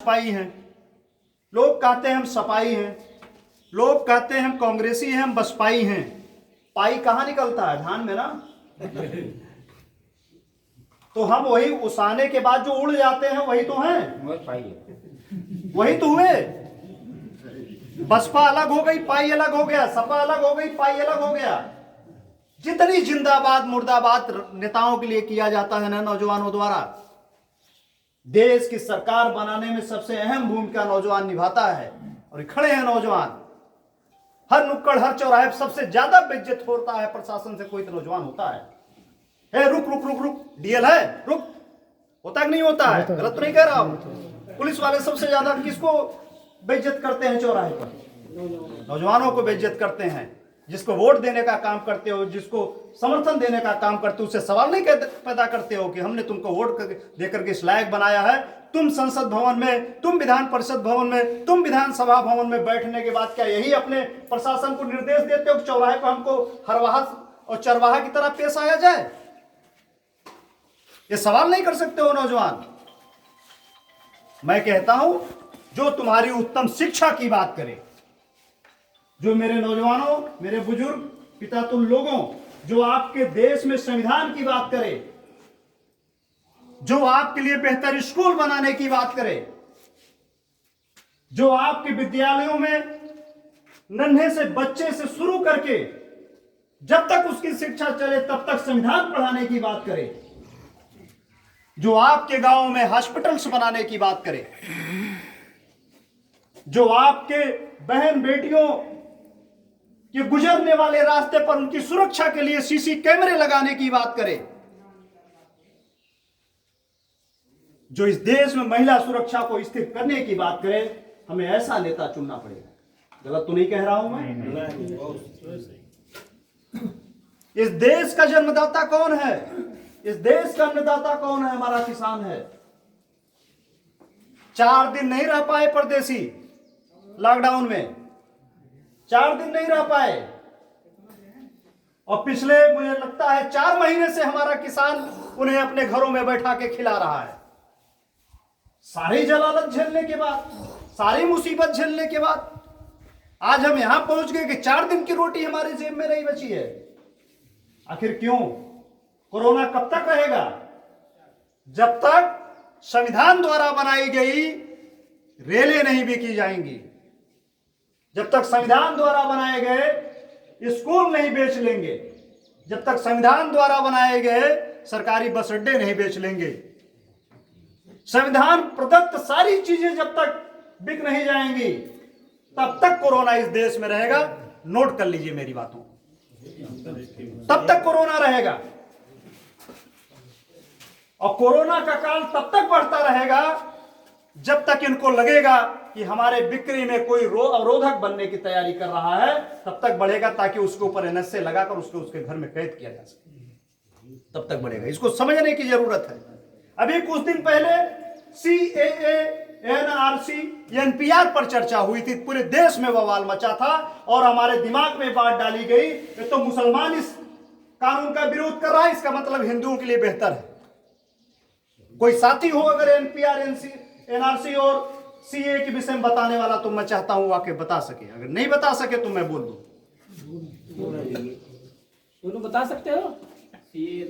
सपाई हैं, लोग कहते हैं हम सपाई हैं, लोग कहते हैं हम कांग्रेसी हैं, हम बसपाई हैं। पाई कहाँ निकलता है? धान में ना। तो हम वही उसाने के बाद जो उड़ जाते हैं वही तो हैं, वही तो हुए। बसपा अलग हो गई, पाई अलग हो गया, सपा अलग हो गई, पाई अलग हो गया। जितनी जिंदाबाद मुर्दाबाद नेताओं के लिए किया जाता है ना नौजवानों द्वारा, देश की सरकार बनाने में सबसे अहम भूमिका नौजवान निभाता है। और खड़े हैं नौजवान, हर नुक्कड़ हर चौराहे सबसे ज्यादा बेइज्जत होता है प्रशासन से कोई तो नौजवान होता है। रुक रुक रुक रुक, डीएल है, रुक। होता कि नहीं होता है? गलत तो नहीं कह रहा हूं। पुलिस वाले सबसे ज्यादा किसको बेइज्जत करते हैं? चौराहे पर नौजवानों को बेइज्जत करते हैं। जिसको वोट देने का काम करते हो, जिसको समर्थन देने का काम करते हो, उससे सवाल नहीं पैदा करते हो कि हमने तुमको वोट देकर के इस लायक बनाया है। तुम संसद भवन में, तुम विधान परिषद भवन में, तुम विधानसभा भवन में बैठने के बाद क्या यही अपने प्रशासन को निर्देश देते हो कि चौराहे पर हमको हरवाहा और चरवाहा की तरह पेश आया जाए? ये सवाल नहीं कर सकते हो नौजवान। मैं कहता हूं जो तुम्हारी उत्तम शिक्षा की बात करे, जो मेरे नौजवानों, मेरे बुजुर्ग पिता तुम लोगों, जो आपके देश में संविधान की बात करे, जो आपके लिए बेहतर स्कूल बनाने की बात करे, जो आपके विद्यालयों में नन्हे से बच्चे से शुरू करके जब तक उसकी शिक्षा चले तब तक संविधान पढ़ाने की बात करे, जो आपके गांव में हॉस्पिटल्स बनाने की बात करे, जो आपके बहन बेटियों के गुजरने वाले रास्ते पर उनकी सुरक्षा के लिए सीसी कैमरे लगाने की बात करे, जो इस देश में महिला सुरक्षा को स्थिर करने की बात करे, हमें ऐसा नेता चुनना पड़ेगा। गलत तो नहीं कह रहा हूं मैं? इस देश का जन्मदाता कौन है? इस देश का अन्नदाता कौन है? हमारा किसान है। 4 दिन नहीं रह पाए परदेसी लॉकडाउन में, 4 दिन नहीं रह पाए। और पिछले मुझे लगता है 4 महीने से हमारा किसान उन्हें अपने घरों में बैठा के खिला रहा है। सारी जलालत झेलने के बाद, सारी मुसीबत झेलने के बाद आज हम यहां पहुंच गए कि 4 दिन की रोटी हमारे जेब में नहीं बची है। आखिर क्यों? कोरोना कब तक रहेगा? जब तक संविधान द्वारा बनाई गई रेलें नहीं बिकी जाएंगी, जब तक संविधान द्वारा बनाए गए स्कूल नहीं बेच लेंगे, जब तक संविधान द्वारा बनाए गए सरकारी बस अड्डे नहीं बेच लेंगे, संविधान प्रदत्त सारी चीजें जब तक बिक नहीं जाएंगी, तब तक कोरोना इस देश में रहेगा। नोट कर लीजिए मेरी बातों, तब तक कोरोना रहेगा। और कोरोना का काल तब तक बढ़ता रहेगा जब तक इनको लगेगा कि हमारे बिक्री में कोई अवरोधक बनने की तैयारी कर रहा है, तब तक बढ़ेगा, ताकि उसके ऊपर एनएसए लगाकर उसको उसके घर में कैद किया जा सके। तब तक बढ़ेगा। इसको समझने की जरूरत है। अभी कुछ दिन पहले सीएए, एनआरसी, एनपीआर पर चर्चा हुई थी, पूरे देश में बवाल मचा था और हमारे दिमाग में बात डाली गई कि तो मुसलमान इस कानून का विरोध कर रहा है, इसका मतलब हिंदुओं के लिए बेहतर है। कोई साथी हो अगर एनपीआर, एनआरसी और सीए के विषय में बताने वाला, तो मैं चाहता हूं आके बता सके। अगर नहीं बता सके तो मैं बोल दूं। दोनों बता सकते हो?